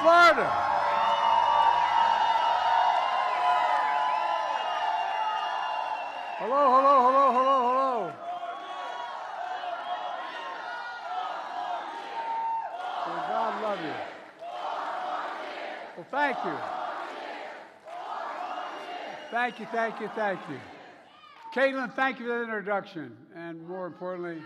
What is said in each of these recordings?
Florida. Hello, hello, hello, hello, hello. May God love you. Well, thank you. Thank you, thank you, thank you. Caitlin, thank you for that introduction. And more importantly,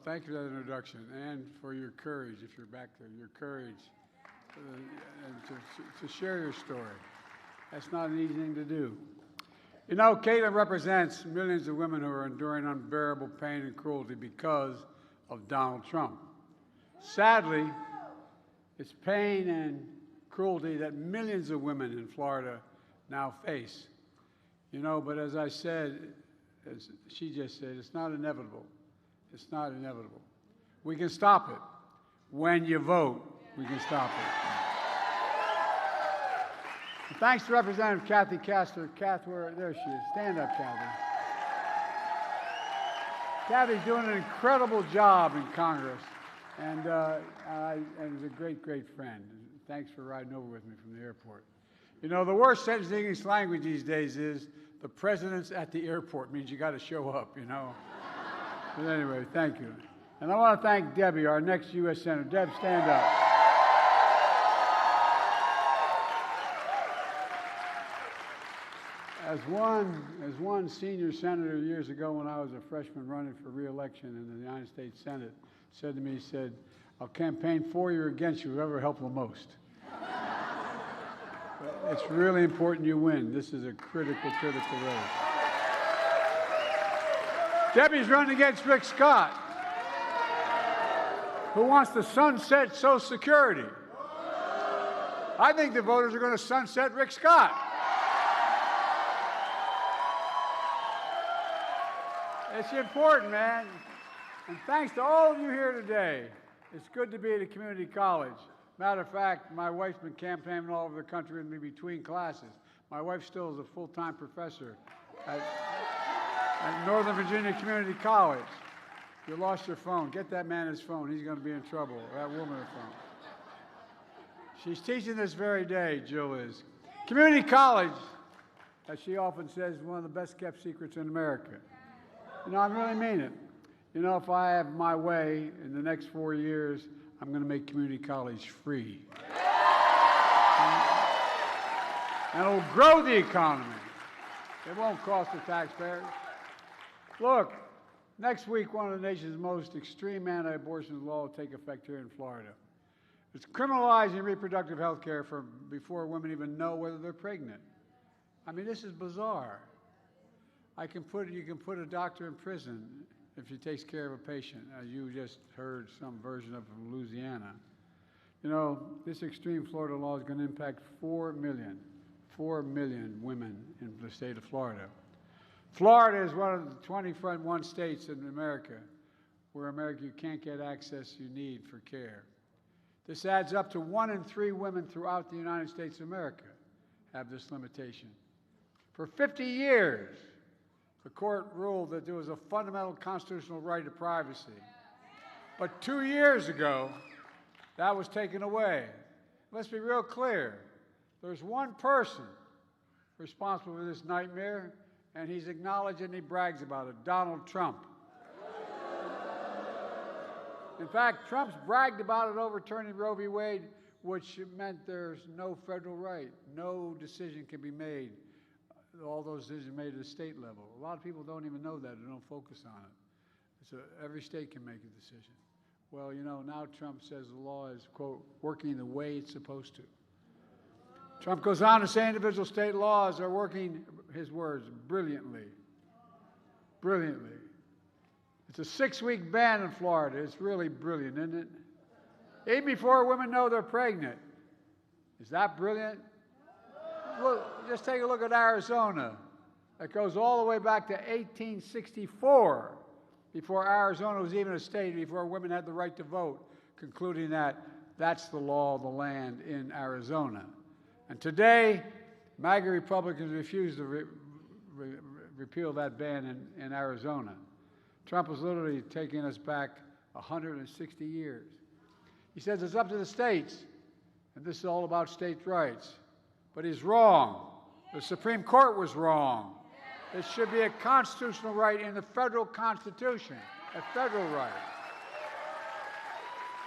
thank you for that introduction and for your courage, if you're back there, your courage and to share your story. That's not an easy thing to do. You know, Caitlin represents millions of women who are enduring unbearable pain and cruelty because of Donald Trump. Sadly, it's pain and cruelty that millions of women in Florida now face. You know, but as I said, as she just said, it's not inevitable. It's not inevitable. We can stop it. When you vote, we can stop it. And thanks to Representative Kathy Castor. Kath, there she is. Stand up, Kathy. Kathy's doing an incredible job in Congress, and is a great, great friend. Thanks for riding over with me from the airport. You know, the worst sentence in English language these days is, the president's at the airport. Means you got to show up, you know. But anyway, thank you. And I want to thank Debbie, our next U.S. Senator. Deb, stand up. As one senior senator years ago when I was a freshman running for re-election in the United States Senate said to me, he said, "I'll campaign for you or against you, whoever helped the most." It's really important you win. This is a critical race. Debbie's running against Rick Scott, who wants to sunset Social Security. I think the voters are going to sunset Rick Scott. It's important, man. And thanks to all of you here today. It's good to be at a community college. Matter of fact, my wife's been campaigning all over the country with me between classes. My wife still is a full-time professor at Northern Virginia Community College. If you lost your phone, get that man his phone. He's going to be in trouble, or that woman a phone. She's teaching this very day, Jill is. Community college, as she often says, is one of the best-kept secrets in America. You know, I really mean it. You know, if I have my way in the next 4 years, I'm going to make community college free. And it'll grow the economy. It won't cost the taxpayers. Look, next week, one of the nation's most extreme anti-abortion laws will take effect here in Florida. It's criminalizing reproductive health care before women even know whether they're pregnant. I mean, this is bizarre. You can put a doctor in prison if he takes care of a patient, as you just heard some version of from Louisiana. You know, this extreme Florida law is going to impact 4 million women in the state of Florida. Florida is one of the 21 states in America where you can't get access you need for care. This adds up to 1 in 3 women throughout the United States of America have this limitation. For 50 years, the court ruled that there was a fundamental constitutional right to privacy. But 2 years ago, that was taken away. Let's be real clear. There's one person responsible for this nightmare, and he's acknowledged and he brags about it, Donald Trump. In fact, Trump's bragged about it overturning Roe v. Wade, which meant there's no federal right. No decision can be made. All those decisions made at the state level. A lot of people don't even know that or don't focus on it. So every state can make a decision. Well, you know, now Trump says the law is, quote, working the way it's supposed to. Trump goes on to say individual state laws are working, his words, brilliantly. Brilliantly. It's a 6-week ban in Florida. It's really brilliant, isn't it? Even before women know they're pregnant. Is that brilliant? Look, just take a look at Arizona. It goes all the way back to 1864, before Arizona was even a state, before women had the right to vote, concluding that that's the law of the land in Arizona. And today, MAGA Republicans refuse to repeal that ban in Arizona. Trump is literally taking us back 160 years. He says it's up to the states, and this is all about states' rights. But he's wrong. The Supreme Court was wrong. It should be a constitutional right in the federal Constitution, a federal right.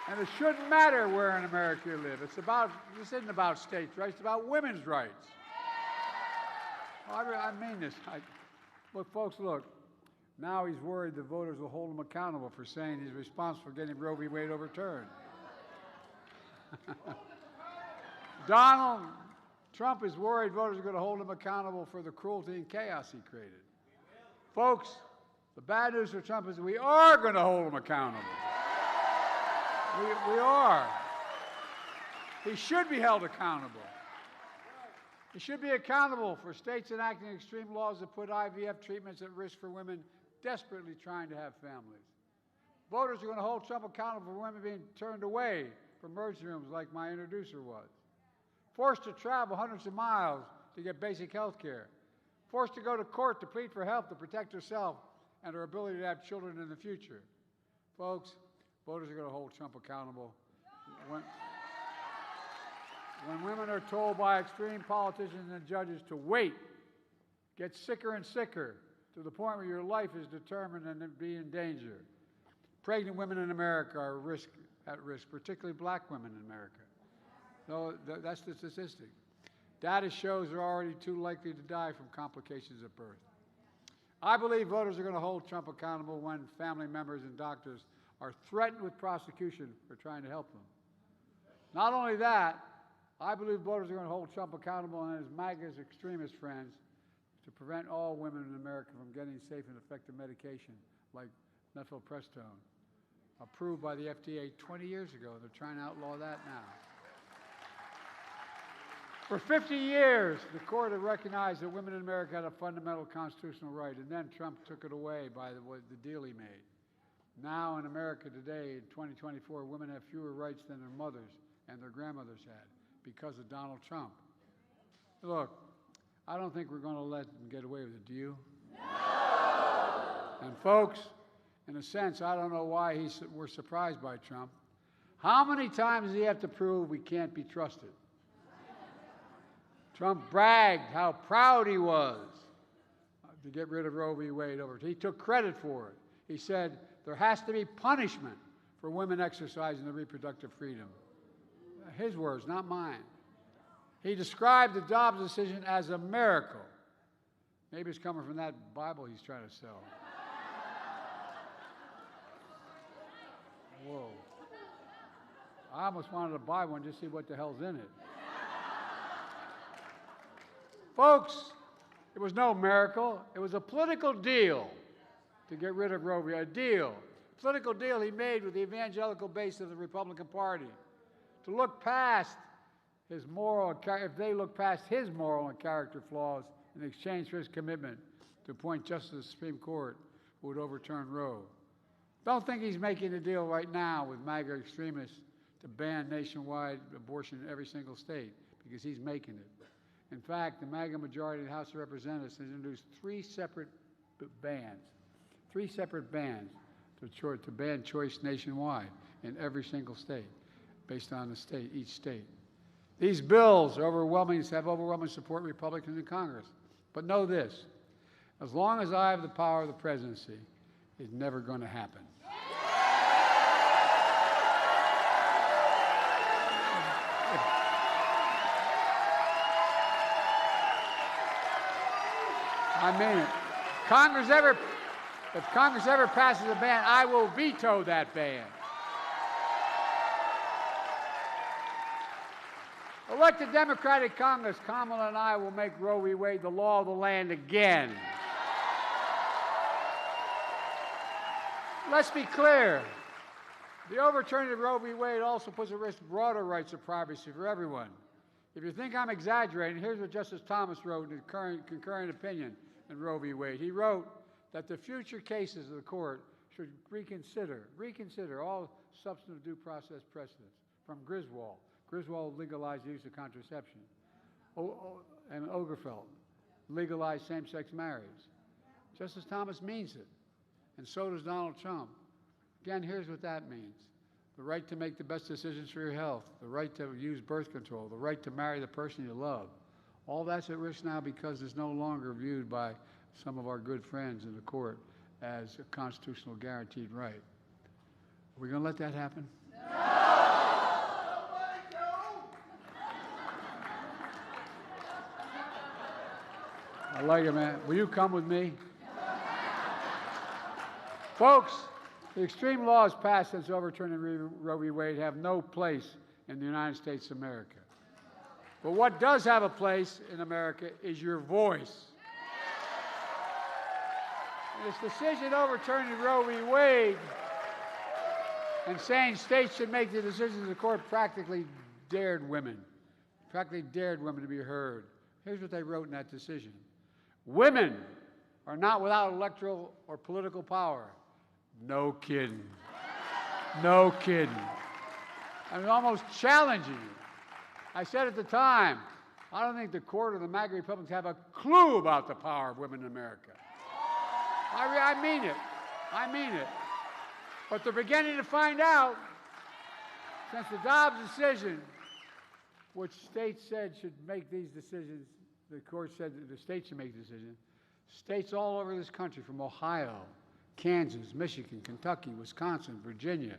And it shouldn't matter where in America you live. This isn't about states' rights, it's about women's rights. Well, I mean this. Look, folks, look. Now he's worried the voters will hold him accountable for saying he's responsible for getting Roe v. Wade overturned. Donald Trump is worried voters are going to hold him accountable for the cruelty and chaos he created. Folks, the bad news for Trump is we are going to hold him accountable. We are. He should be held accountable. He should be accountable for states enacting extreme laws that put IVF treatments at risk for women desperately trying to have families. Voters are going to hold Trump accountable for women being turned away from emergency rooms like my introducer was. Forced to travel hundreds of miles to get basic health care. Forced to go to court to plead for help to protect herself and her ability to have children in the future. Folks, voters are going to hold Trump accountable. When women are told by extreme politicians and judges to wait, get sicker and sicker, to the point where your life is determined and be in danger. Pregnant women in America are at risk, particularly black women in America. So that's the statistic. Data shows they're already too likely to die from complications at birth. I believe voters are going to hold Trump accountable when family members and doctors are threatened with prosecution for trying to help them. Not only that, I believe voters are going to hold Trump accountable and his MAGA's extremist friends to prevent all women in America from getting safe and effective medication like methylprostone, approved by the FDA 20 years ago. They're trying to outlaw that now. For 50 years, the court had recognized that women in America had a fundamental constitutional right, and then Trump took it away by the deal he made. Now in America today, in 2024, women have fewer rights than their mothers and their grandmothers had because of Donald Trump. Look, I don't think we're going to let them get away with it, do you? No! And folks, in a sense, I don't know why we're surprised by Trump. How many times does he have to prove we can't be trusted? Trump bragged how proud he was to get rid of Roe v. Wade over. He took credit for it. He said there has to be punishment for women exercising their reproductive freedom. His words, not mine. He described the Dobbs decision as a miracle. Maybe it's coming from that Bible he's trying to sell. Whoa. I almost wanted to buy one just to see what the hell's in it. Folks, it was no miracle. It was a political deal to get rid of Roe v. Wade. A deal. A political deal he made with the evangelical base of the Republican Party to look past his if they look past his moral and character flaws in exchange for his commitment to appoint justice to the Supreme Court who would overturn Roe. Don't think he's making a deal right now with MAGA extremists to ban nationwide abortion in every single state, because he's making it. In fact, the MAGA majority in the House of Representatives has introduced three separate bans to ban choice nationwide in every single state, based on each state. These bills have overwhelming support of Republicans in Congress. But know this, as long as I have the power of the presidency, it's never going to happen. I mean it. If Congress ever passes a ban, I will veto that ban. Elected Democratic Congress, Kamala and I will make Roe v. Wade the law of the land again. Let's be clear. The overturning of Roe v. Wade also puts at risk broader rights of privacy for everyone. If you think I'm exaggerating, here's what Justice Thomas wrote in his concurring opinion in Roe v. Wade. He wrote that the future cases of the court should reconsider all substantive due process precedents from Griswold. Griswold legalized the use of contraception. And Obergefell legalized same-sex marriage. Justice Thomas means it. and so does Donald Trump. Again, here's what that means. The right to make the best decisions for your health, the right to use birth control, the right to marry the person you love. All that's at risk now because it's no longer viewed by some of our good friends in the court as a constitutional guaranteed right. Are we going to let that happen? No! I like it, man. Will you come with me? Folks, the extreme laws passed since overturning Roe v. Wade have no place in the United States of America. But what does have a place in America is your voice. This decision overturning Roe v. Wade and saying states should make the decisions of the court practically dared women to be heard. Here's what they wrote in that decision. Women are not without electoral or political power. No kidding. No kidding. I mean, almost challenging you. I said at the time, I don't think the court or the MAGA Republicans have a clue about the power of women in America. I mean it. I mean it. But they're beginning to find out, since the Dobbs decision, which states said should make these decisions, the court said that the states should make the decision, states all over this country, from Ohio, Kansas, Michigan, Kentucky, Wisconsin, Virginia,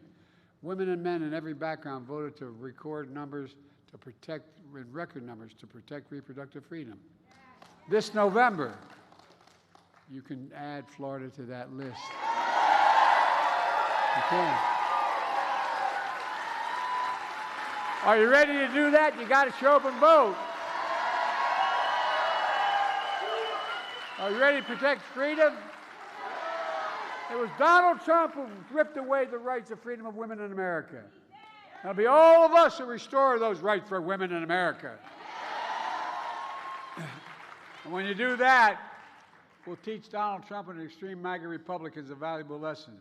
women and men in every background voted to record numbers to protect, record numbers to protect reproductive freedom. This November, you can add Florida to that list. You can. Are you ready to do that? You got to show up and vote. Are you ready to protect freedom? It was Donald Trump who ripped away the rights of freedom of women in America. It'll be all of us who restore those rights for women in America. And when you do that, we'll teach Donald Trump and the extreme MAGA Republicans a valuable lesson.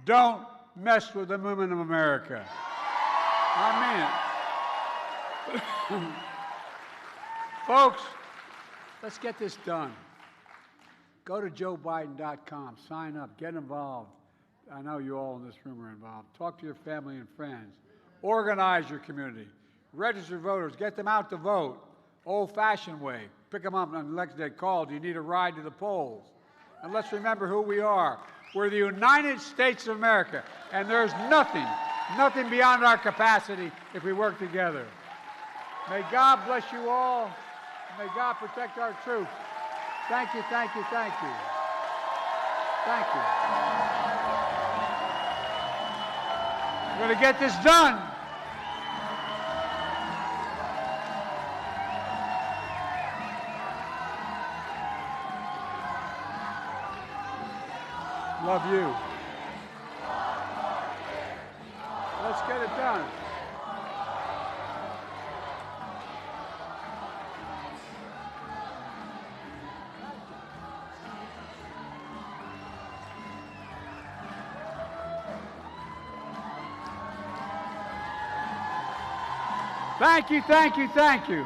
Don't mess with the women of America. I mean it. Folks, let's get this done. Go to joebiden.com, sign up, get involved. I know you all in this room are involved. Talk to your family and friends. Organize your community. Register voters, get them out to vote. Old-fashioned way. Pick them up on election day. Call. Do you need a ride to the polls? And let's remember who we are. We're the United States of America, and there's nothing beyond our capacity if we work together. May God bless you all. May God protect our troops. Thank you, thank you, thank you. Thank you. We're going to get this done. Love you. Let's get it done. Thank you, thank you, thank you.